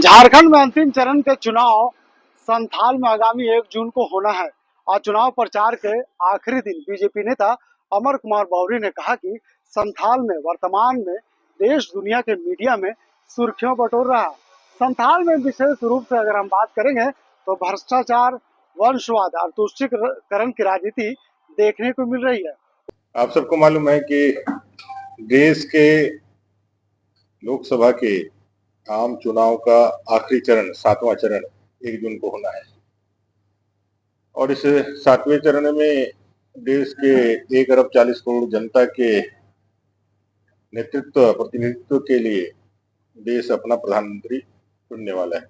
झारखंड में अंतिम चरण के चुनाव संथाल में आगामी 1 जून को होना है। आज चुनाव प्रचार के आखिरी दिन बीजेपी नेता अमर कुमार मौर्य ने कहा कि संथाल में वर्तमान में देश दुनिया के मीडिया में सुर्खियों बटोर रहा है। संथाल में विशेष रूप से अगर हम बात करेंगे तो भ्रष्टाचार, वंशवाद और तुष्टीकरण की राजनीति देखने को मिल रही है। आप सबको मालूम है कि देश के लोकसभा के आम चुनाव का आखिरी चरण 7वां चरण 1 जून को होना है और इस 7वें चरण में देश के 1 अरब 40 करोड़ जनता के नेतृत्व प्रतिनिधित्व के लिए देश अपना प्रधानमंत्री चुनने वाला है।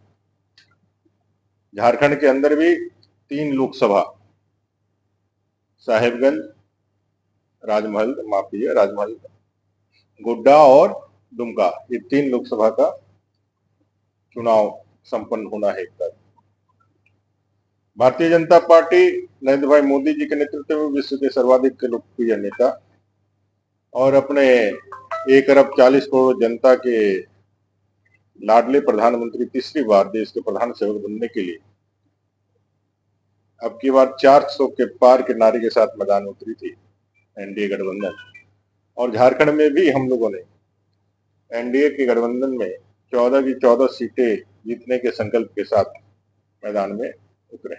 झारखंड के अंदर भी 3 लोकसभा, साहेबगंज, राजमहल, गोड्डा और दुमका, ये 3 लोकसभा का चुनाव संपन्न होना है। भारतीय जनता पार्टी नरेंद्र भाई मोदी जी के नेतृत्व में विश्व के सर्वाधिक लोकप्रिय नेता और अपने 1 अरब 40 करोड़ जनता के लाडले प्रधानमंत्री तीसरी बार देश के प्रधान सेवक बनने के लिए अब की बार 400 के पार के नारे के साथ मैदान उतरी थी एनडीए गठबंधन। और झारखंड में भी हम लोगों ने एनडीए के गठबंधन में 14 की 14 सीटें जीतने के संकल्प के साथ मैदान में उतरे।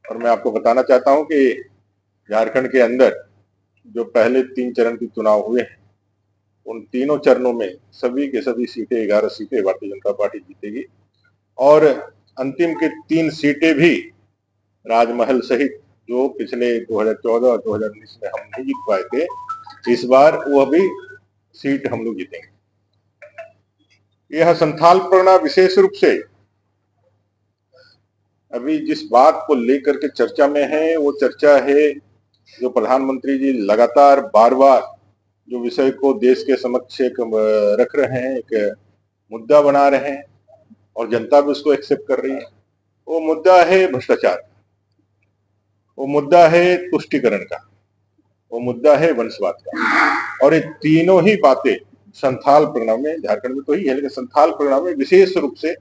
और मैं आपको बताना चाहता हूं कि झारखंड के अंदर जो पहले 3 चरण के चुनाव हुए हैं, उन तीनों चरणों में सभी के सभी सीटें 11 सीटें भारतीय जनता पार्टी जीतेगी और अंतिम की 3 सीटें भी राजमहल सहित जो पिछले 2014 और 2019 में हम नहीं जीत पाए थे, इस बार वो भी सीट हम लोग जीतेंगे। यह संथाल परगना विशेष रूप से अभी जिस बात को लेकर के चर्चा में है, वो चर्चा है जो प्रधानमंत्री जी लगातार बार बार जो विषय को देश के समक्ष रख रहे हैं, एक मुद्दा बना रहे हैं और जनता भी उसको एक्सेप्ट कर रही है। वो मुद्दा है भ्रष्टाचार, वो मुद्दा है तुष्टीकरण का, वो मुद्दा है वंशवाद का। और ये तीनों ही बातें संथाल परगना में, झारखंड में तो ही है लेकिन संथाल परगना में विशेष रूप से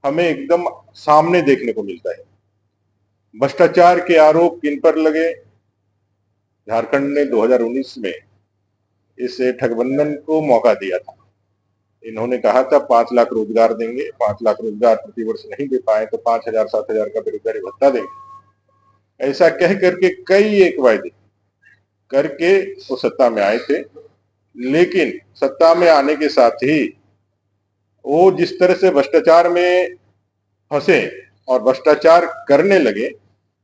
हमें एकदम सामने देखने को मिलता है। भ्रष्टाचार के आरोप किन पर लगे? झारखंड ने 2019 में इस ठगबंधन को मौका दिया था। इन्होंने कहा था 5 लाख रोजगार देंगे, 5 लाख रोजगार प्रतिवर्ष नहीं दे पाए तो 5,000-7,000 का बेरोजगारी भत्ता देंगे। ऐसा कह करके कई एक वायदे करके वो सत्ता में आए थे, लेकिन सत्ता में आने के साथ ही वो जिस तरह से भ्रष्टाचार में फंसे और भ्रष्टाचार करने लगे,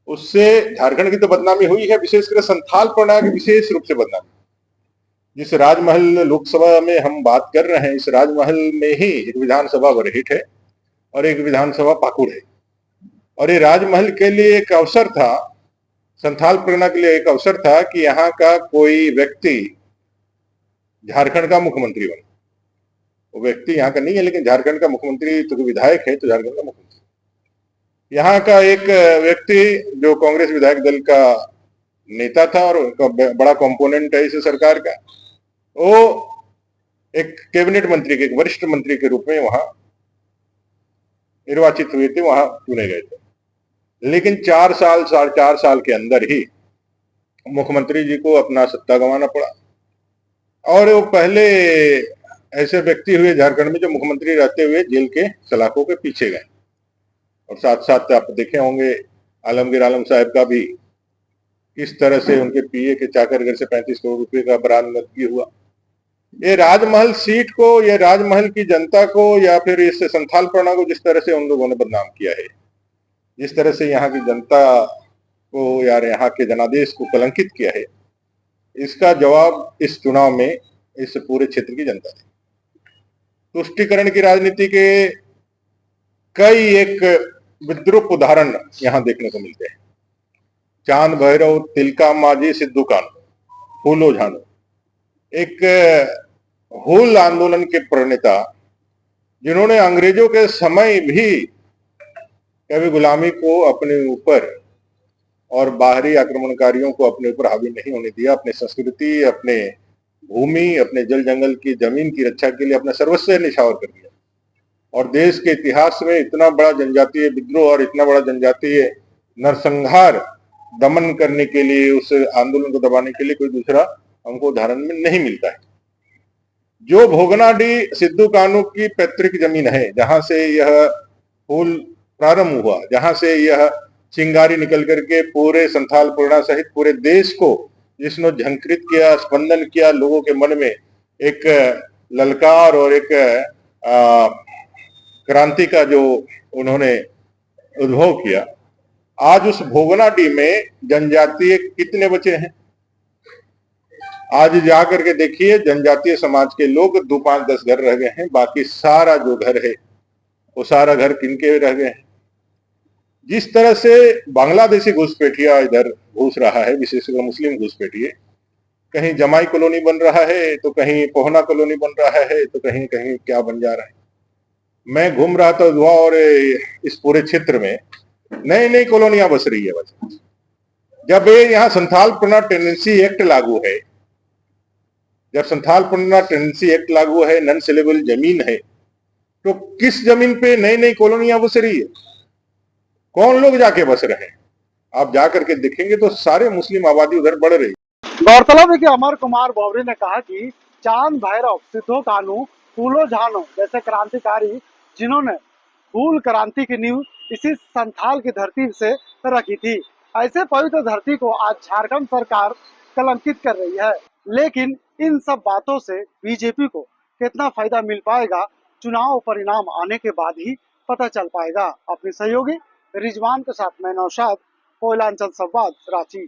उससे झारखंड की तो बदनामी हुई है, विशेषकर संथाल परगना की विशेष रूप से बदनामी। जिस राजमहल लोकसभा में हम बात कर रहे हैं, इस राजमहल में ही एक विधानसभा बरहेट है और एक विधानसभा पाकुड़ है। और ये राजमहल के लिए एक अवसर था, संथाल परगना के लिए एक अवसर था कि यहाँ का कोई व्यक्ति झारखंड का मुख्यमंत्री बने। वो व्यक्ति यहाँ का नहीं है लेकिन झारखंड का मुख्यमंत्री, तो विधायक है तो झारखंड का मुख्यमंत्री। यहाँ का एक व्यक्ति जो कांग्रेस विधायक दल का नेता था और उनका बड़ा कंपोनेंट है इस सरकार का, वो एक कैबिनेट मंत्री के, एक वरिष्ठ मंत्री के रूप में वहां निर्वाचित हुए थे, वहां चुने गए थे। लेकिन 4 साल के अंदर ही मुख्यमंत्री जी को अपना सत्ता गंवाना पड़ा। और वो पहले ऐसे व्यक्ति हुए झारखंड में जो मुख्यमंत्री रहते हुए जेल के सलाखों के पीछे गए। और साथ साथ आप देखे होंगे आलमगीर आलम साहब का भी किस तरह से उनके पीए के चाकर घर से 35 करोड़ रुपए का बरामदगी हुआ। ये राजमहल सीट को, ये राजमहल की जनता को, या फिर इस संथाल परगना को जिस तरह से उन लोगों ने बदनाम किया है, जिस तरह से यहाँ की जनता को या यहाँ के जनादेश को कलंकित किया है, इसका जवाब इस चुनाव में इस पूरे क्षेत्र की जनता ने। तुष्टीकरण की राजनीति के कई एक विद्रूप उदाहरण यहाँ देखने को मिलते हैं। चांद भैरव, तिलका मांझी, सिद्धू कान्हू, फूलो झानो, एक हूल आंदोलन के प्रणेता जिन्होंने अंग्रेजों के समय भी कभी गुलामी को अपने ऊपर और बाहरी आक्रमणकारियों को अपने ऊपर हावी नहीं होने दिया, अपने संस्कृति, अपने भूमि, अपने जल जंगल की जमीन की रक्षा के लिए अपना सर्वस्व निछावर कर दिया। और देश के इतिहास में इतना बड़ा जनजातीय विद्रोह और इतना बड़ा जनजातीय नरसंहार दमन करने के लिए, उस आंदोलन को दबाने के लिए कोई दूसरा हमको उदाहरण में नहीं मिलता है। जो भोगनाडीह सिद्धू कान्हू की पैतृक जमीन है, जहां से यह पुल प्रारंभ हुआ, जहां से यह चिंगारी निकल करके पूरे संथाल पूर्णा सहित पूरे देश को जिसने झंकृत किया, स्पंदन किया, लोगों के मन में एक ललकार और एक क्रांति का जो उन्होंने उद्भव किया, आज उस भोगनाडीह में जनजातीय कितने बचे हैं? आज जाकर के देखिए, जनजातीय समाज के लोग 2-5-10 घर रह गए हैं, बाकी सारा जो घर है वो सारा घर किनके रह गए हैं? जिस तरह से बांग्लादेशी घुसपैठिया इधर घुस रहा है, विशेषकर मुस्लिम घुसपैठिए, कहीं जमाई कॉलोनी बन रहा है, तो कहीं पोहना कॉलोनी बन रहा है, तो कहीं कहीं क्या बन जा रहा है। मैं घूम रहा था दुआ और इस पूरे क्षेत्र में नई नई कॉलोनियां बस रही है। बस जब यहाँ संथाल पुनः टेंडेंसी एक्ट लागू है, जब संथाल पुनः टेंडेंसी एक्ट लागू है, नन सेलेबल जमीन है, तो किस जमीन पे नई नई कॉलोनियां बस रही है? कौन लोग जाके बस रहे हैं? आप जाकर के देखेंगे तो सारे मुस्लिम आबादी उधर बढ़ रही है। गौरतलब है कि अमर कुमार बौरी ने कहा कि चांद भैरव, सिद्धू कान्हू, फूलो झानो जैसे क्रांतिकारी जिन्होंने फूल क्रांति की नींव इसी संथाल की धरती से रखी थी, ऐसे पवित्र धरती को आज झारखंड सरकार कलंकित कर रही है। लेकिन इन सब बातों से बीजेपी को कितना फायदा मिल पाएगा, चुनाव परिणाम आने के बाद ही पता चल पाएगा। अपने सहयोगी रिजवान के साथ मैं नौशाद, कोयलांचल संवाद, रांची।